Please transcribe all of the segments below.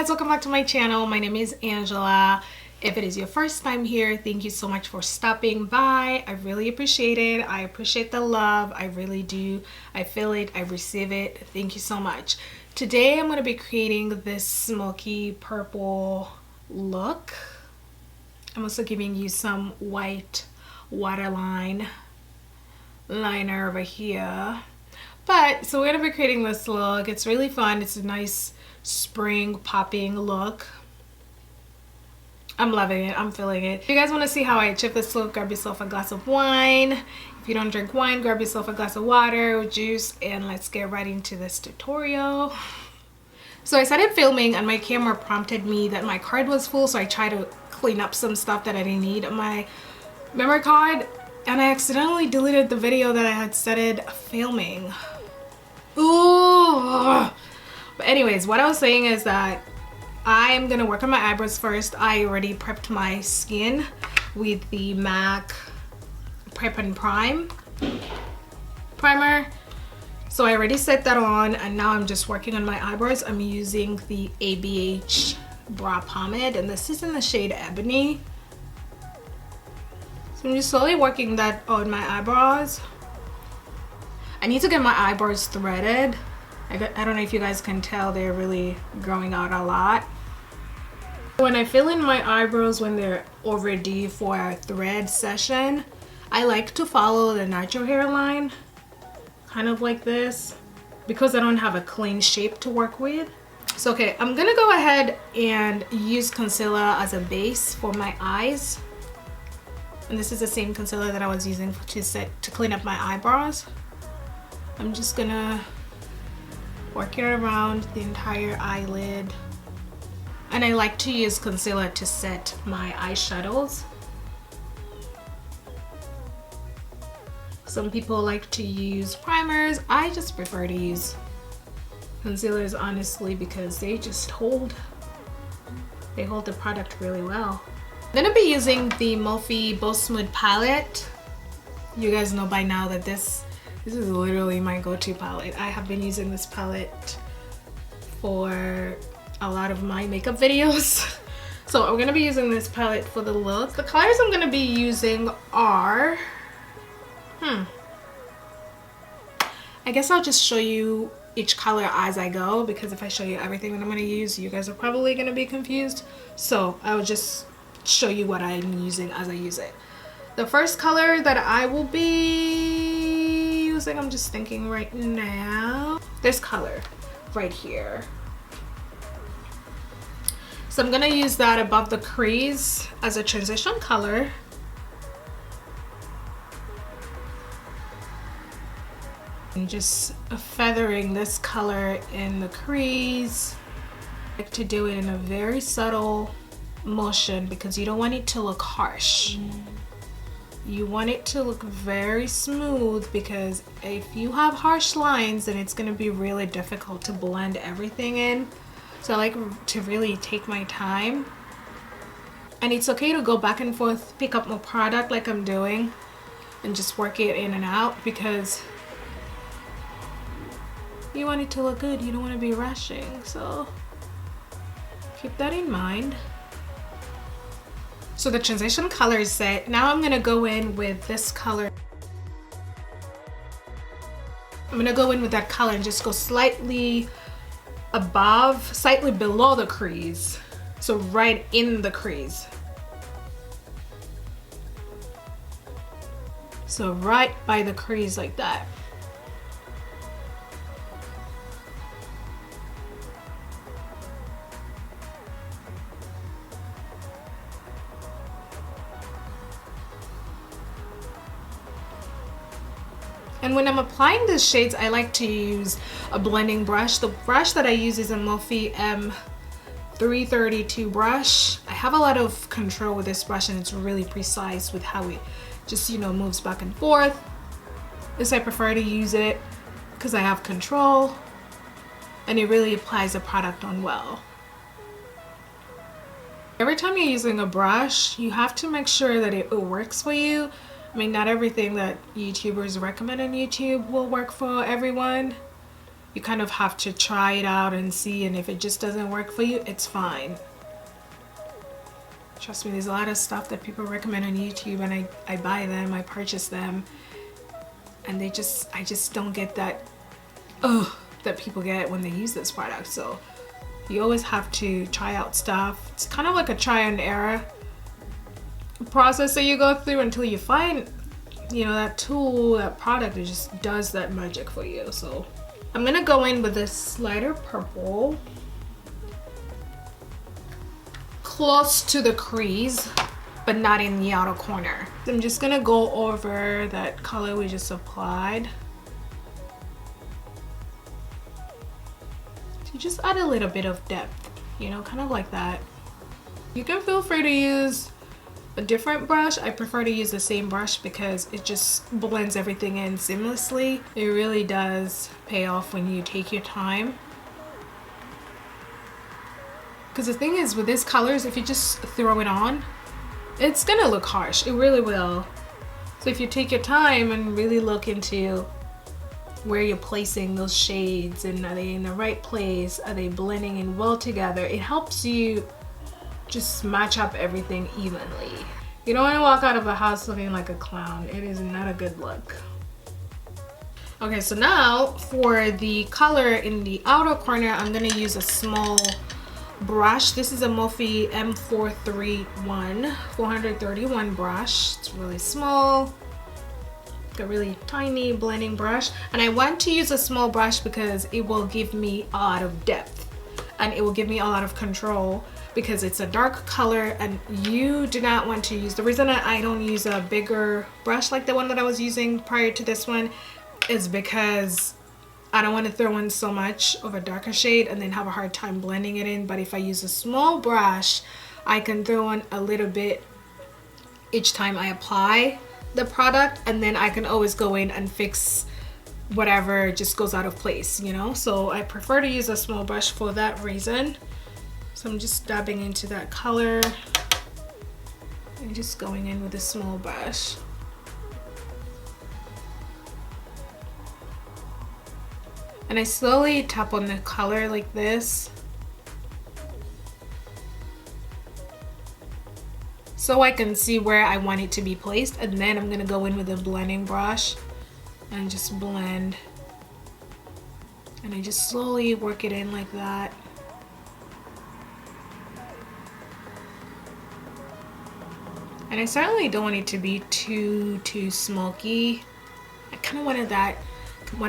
guys, welcome back to my channel. My name is Angela. If it is your first time here, thank you so much for stopping by. I really appreciate it. I appreciate the love. I really do. I feel it. I receive it. Thank you so much. Today I'm going to be creating this smoky purple look. I'm also giving you some white waterline liner over here. So we're going to be creating this look. It's really fun. It's a nice spring popping look. I'm loving it. I'm feeling it. If you guys want to see how I achieve this look, grab yourself a glass of wine. If you don't drink wine, grab yourself a glass of water or juice, and let's get right into this tutorial. So I started filming and my camera prompted me that my card was full, so I tried to clean up some stuff that I didn't need on my memory card, and I accidentally deleted the video that I had started filming. Ooh. But anyways, what I was saying is that I am gonna work on my eyebrows first. I already prepped my skin with the MAC Prep and Prime primer. So I already set that on, and now I'm just working on my eyebrows. I'm using the ABH Brow Pomade, and this is in the shade Ebony. So I'm just slowly working that on my eyebrows. I need to get my eyebrows threaded. I don't know if you guys can tell, they're really growing out a lot. When I fill in my eyebrows when they're overdue for a thread session, I like to follow the natural hairline, kind of like this, because I don't have a clean shape to work with. So okay, I'm gonna go ahead and use concealer as a base for my eyes. And this is the same concealer that I was using to clean up my eyebrows. I'm just gonna work it around the entire eyelid. And I like to use concealer to set my eyeshadows. Some people like to use primers. I just prefer to use concealers, honestly, because they hold the product really well. I'm gonna be using the Morphe Bow Smooth palette. You guys know by now that this is literally my go-to palette. I have been using this palette for a lot of my makeup videos. So I'm gonna be using this palette for the look. The colors I'm gonna be using are, I guess I'll just show you each color as I go, because if I show you everything that I'm gonna use, you guys are probably gonna be confused. So I'll just show you what I'm using as I use it. The first color that I will be using, I'm just thinking right now, this color right here. So I'm gonna use that above the crease as a transition color. And just feathering this color in the crease. I like to do it in a very subtle motion because you don't want it to look harsh. You want it to look very smooth, because if you have harsh lines, then it's going to be really difficult to blend everything in. So I like to really take my time. And it's okay to go back and forth, pick up more product like I'm doing, and just work it in and out, because you want it to look good. You don't want to be rushing. So keep that in mind. So the transition color is set. Now I'm gonna go in with this color. I'm gonna go in with that color and just go slightly below the crease. So right in the crease. So right by the crease like that. And when I'm applying the shades, I like to use a blending brush. The brush that I use is a Morphe M332 brush. I have a lot of control with this brush, and it's really precise with how it just, moves back and forth. This, I prefer to use it because I have control, and it really applies the product on well. Every time you're using a brush, you have to make sure that it works for you. I mean, not everything that YouTubers recommend on YouTube will work for everyone. you kind of have to try it out and see, and if it just doesn't work for you, it's fine. Trust me, there's a lot of stuff that people recommend on YouTube, and I buy them, I purchase them, and I just don't get that that people get when they use this product. So you always have to try out stuff. It's kind of like a try and error process that you go through until you find, you know, that tool, that product that just does that magic for you. So I'm gonna go in with this lighter purple close to the crease, but not in the outer corner. I'm just gonna go over that color we just applied to just add a little bit of depth, you know, kind of like that. You can feel free to use a different brush. I prefer to use the same brush because it just blends everything in seamlessly. It really does pay off when you take your time. Because the thing is with these colors, if you just throw it on, it's gonna look harsh. It really will. So if you take your time and really look into where you're placing those shades, and are they in the right place? Are they blending in well together? It helps you just match up everything evenly. You don't want to walk out of a house looking like a clown. It is not a good look. Okay, so now for the color in the outer corner, I'm gonna use a small brush. This is a Morphe M431 brush. It's really small, a really tiny blending brush, and I want to use a small brush because it will give me a lot of depth and it will give me a lot of control, because it's a dark color and you do not want to use, the reason that I don't use a bigger brush like the one that I was using prior to this one is because I don't want to throw in so much of a darker shade and then have a hard time blending it in. But if I use a small brush, I can throw in a little bit each time I apply the product, and then I can always go in and fix whatever just goes out of place, you know. So I prefer to use a small brush for that reason. So I'm just dabbing into that color and just going in with a small brush. And I slowly tap on the color like this, so I can see where I want it to be placed, and then I'm gonna go in with a blending brush and just blend, and I just slowly work it in like that. And I certainly don't want it to be too smoky. I kind of want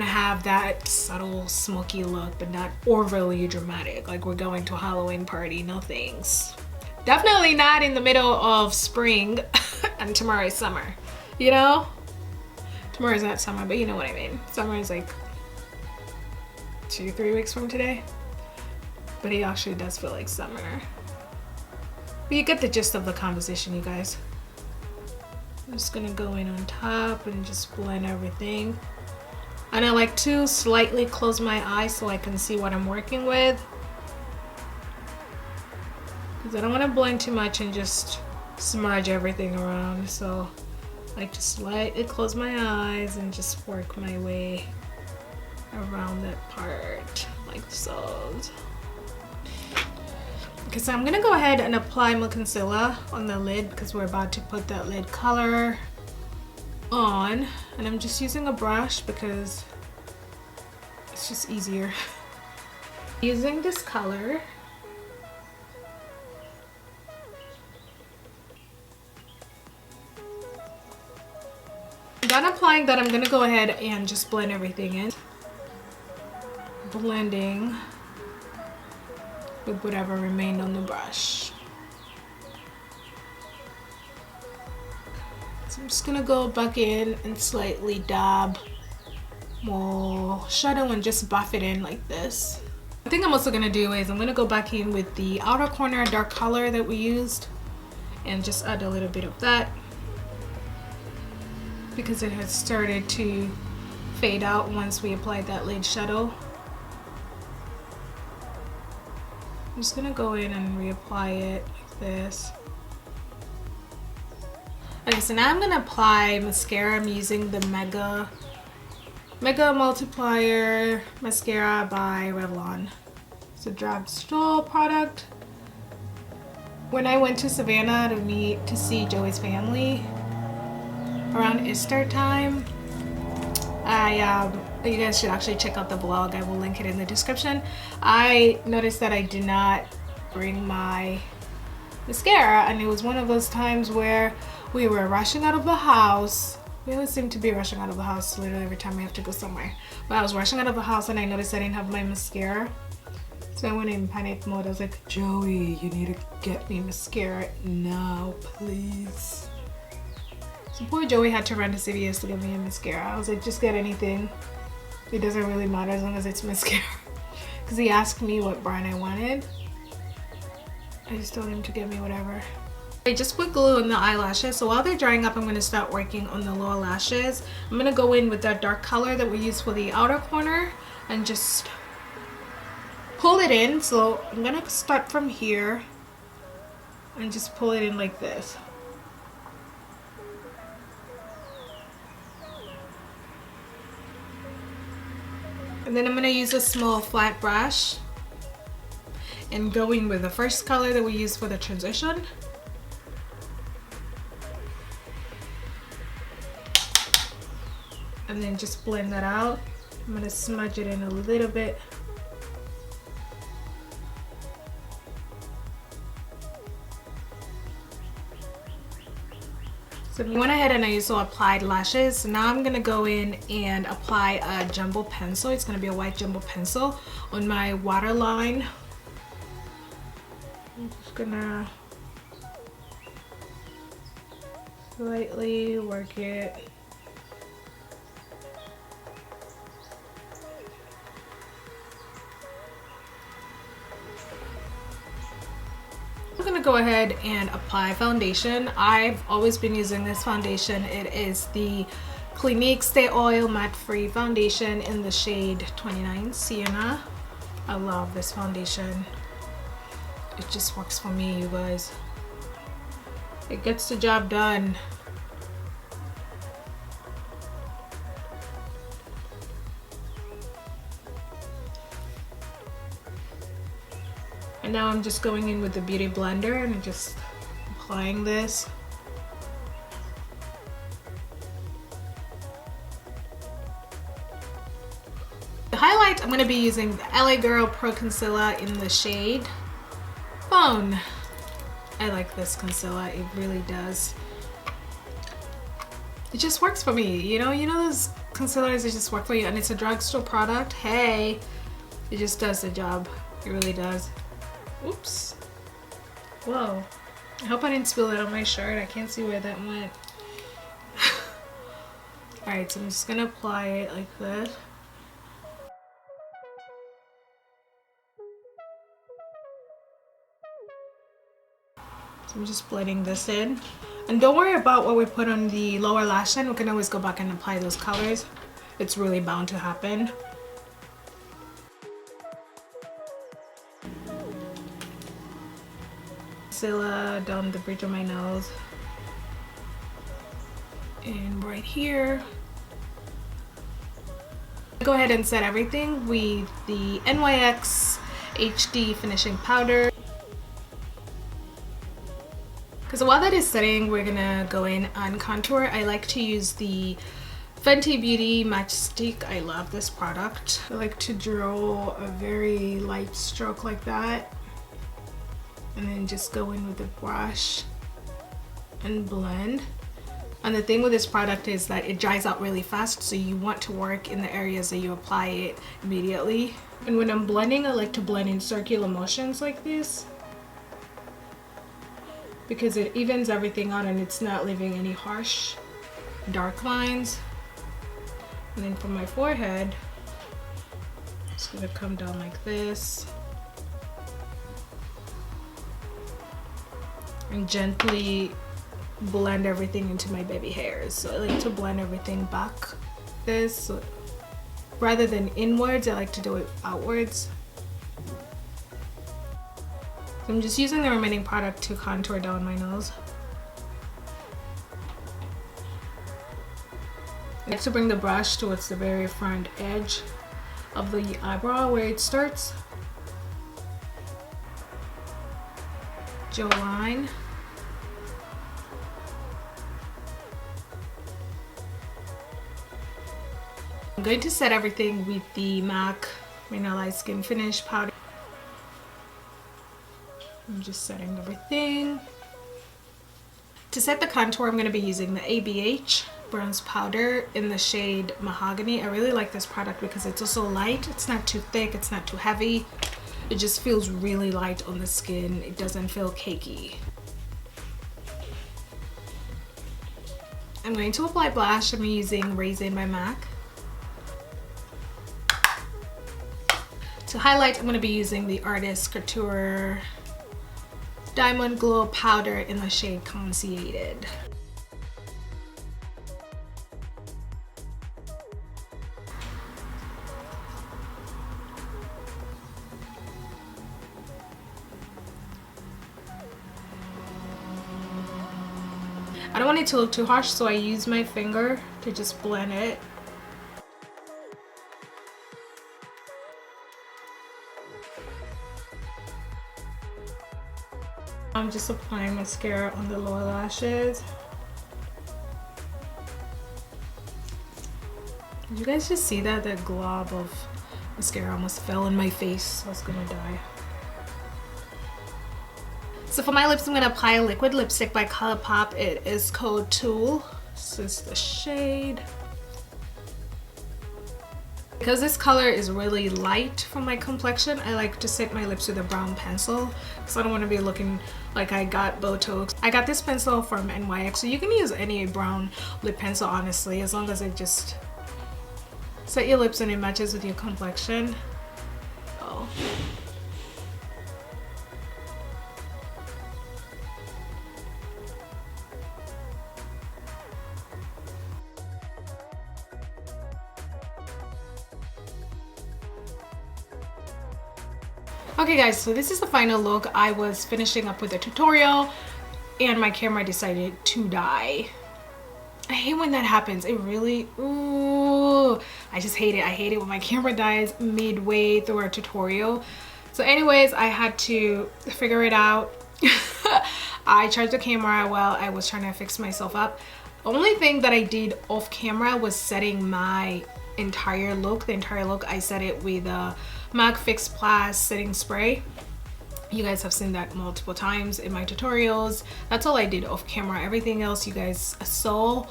to have that subtle smoky look, but not overly dramatic, like we're going to a Halloween party. No thanks. Definitely not in the middle of spring and tomorrow is summer, you know? Tomorrow is not summer, but you know what I mean. Summer is like 2-3 weeks from today, but it actually does feel like summer. But you get the gist of the conversation, you guys. I'm just gonna go in on top and just blend everything. And I like to slightly close my eyes so I can see what I'm working with, because I don't want to blend too much and just smudge everything around. So I like to slightly close my eyes and just work my way around that part like so. Okay, so I'm gonna go ahead and apply my concealer on the lid because we're about to put that lid color on, and I'm just using a brush because it's just easier. Using this color, done applying that, I'm gonna go ahead and just blend everything in, blending with whatever remained on the brush. So I'm just gonna go back in and slightly dab more shadow and just buff it in like this. I think I'm also gonna do is I'm gonna go back in with the outer corner dark color that we used and just add a little bit of that because it has started to fade out once we applied that lid shadow. I'm just gonna go in and reapply it like this. Okay, so now I'm gonna apply mascara. I'm using the Mega Mega Multiplier Mascara by Revlon. It's a drugstore product. When I went to Savannah to see Joey's family around Easter time, you guys should actually check out the vlog. I will link it in the description. I noticed that I did not bring my mascara, and it was one of those times where we were rushing out of the house. We always seem to be rushing out of the house literally every time we have to go somewhere. But I was rushing out of the house and I noticed I didn't have my mascara. So I went in panic mode. I was like, Joey, you need to get me mascara now, please. So poor Joey had to run to CVS to get me a mascara. I was like, just get anything. It doesn't really matter as long as it's mascara. Because he asked me what brand I wanted. I just told him to get me whatever. I just put glue on the eyelashes, so while they're drying up, I'm going to start working on the lower lashes. I'm going to go in with that dark color that we use for the outer corner and just pull it in. So I'm going to start from here and just pull it in like this. And then I'm going to use a small flat brush and go in with the first color that we use for the transition. And then just blend that out. I'm going to smudge it in a little bit. So I went ahead and I also applied lashes. Now I'm going to go in and apply a jumbo pencil. It's going to be a white jumbo pencil on my waterline. I'm just going to slightly work it. I'm gonna go ahead and apply foundation. I've always been using this foundation. It is the Clinique Stay Oil Matte Free Foundation in the shade 29 Sienna. I love this foundation. It just works for me, you guys. It gets the job done. And now I'm just going in with the Beauty Blender and just applying this. The highlight, I'm going to be using the LA Girl Pro Concealer in the shade Fawn. I like this concealer, it really does. It just works for me, you know those concealers that just work for you, and it's a drugstore product. Hey, it just does the job. It really does. Oops. Whoa. I hope I didn't spill it on my shirt. I can't see where that went. Alright, so I'm just gonna apply it like this. So I'm just blending this in. And don't worry about what we put on the lower lash line. We can always go back and apply those colors. It's really bound to happen. Concealer down the bridge of my nose and right here. Go ahead and set everything with the NYX HD finishing powder. Because while that is setting, we're gonna go in on contour. I like to use the Fenty Beauty Matchstick. I love this product. I like to draw a very light stroke like that. And then just go in with the brush and blend. And the thing with this product is that it dries out really fast, so you want to work in the areas that you apply it immediately. And when I'm blending, I like to blend in circular motions like this, because it evens everything out and it's not leaving any harsh dark lines. And then for my forehead, it's gonna come down like this. And gently blend everything into my baby hairs. So I like to blend everything back this. So rather than inwards, I like to do it outwards. So I'm just using the remaining product to contour down my nose. I like to bring the brush towards the very front edge of the eyebrow where it starts. Jaw line. I'm going to set everything with the MAC Mineralize Skin Finish powder. I'm just setting everything. To set the contour, I'm going to be using the ABH bronze powder in the shade Mahogany. I really like this product because it's also light. It's not too thick, it's not too heavy. It just feels really light on the skin. It doesn't feel cakey. I'm going to apply blush. I'm using Raisin by MAC. To highlight, I'm going to be using the Couture Diamond Glow powder in the shade Conceited. I don't want it to look too harsh, so I use my finger to just blend it. I'm just applying mascara on the lower lashes. Did you guys just see that? That glob of mascara almost fell in my face. I was gonna die. So for my lips, I'm gonna apply a liquid lipstick by ColourPop. It is called Tool. This is the shade. Because this color is really light for my complexion, I like to set my lips with a brown pencil because I don't want to be looking like I got Botox. I got this pencil from NYX, so you can use any brown lip pencil honestly, as long as it just set your lips and it matches with your complexion. Oh. Okay guys, so this is the final look. I was finishing up with a tutorial and my camera decided to die. I hate when that happens. It really, ooh, I just hate it. I hate it when my camera dies midway through a tutorial. So anyways, I had to figure it out. I charged the camera while I was trying to fix myself up. The only thing that I did off camera was setting my entire look. The entire look, I set it with a MAC Fix Plus setting spray. You guys have seen that multiple times in my tutorials. That's all I did off camera. Everything else you guys saw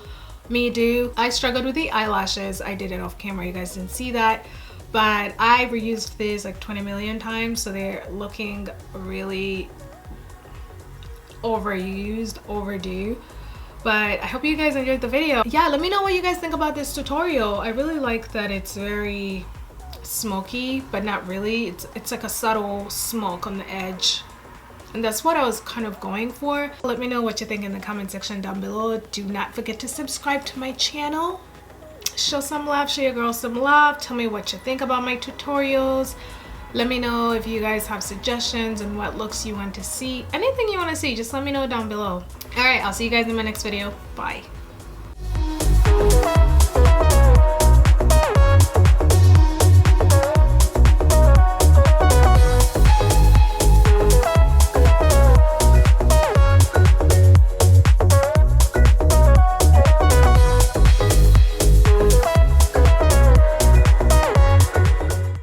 me do. I struggled with the eyelashes. I did it off camera. You guys didn't see that, but I reused this like 20 million times, so they're looking really overused, overdue. But I hope you guys enjoyed the video. Yeah, let me know what you guys think about this tutorial. I really like that it's very smoky, but not really. It's like a subtle smoke on the edge, and that's what I was kind of going for. Let me know what you think in the comment section down below. Do not forget to subscribe to my channel. Show some love, show your girls some love. Tell me what you think about my tutorials. Let me know if you guys have suggestions and what looks you want to see. Anything you want to see, just let me know down below. All right, I'll see you guys in my next video. Bye.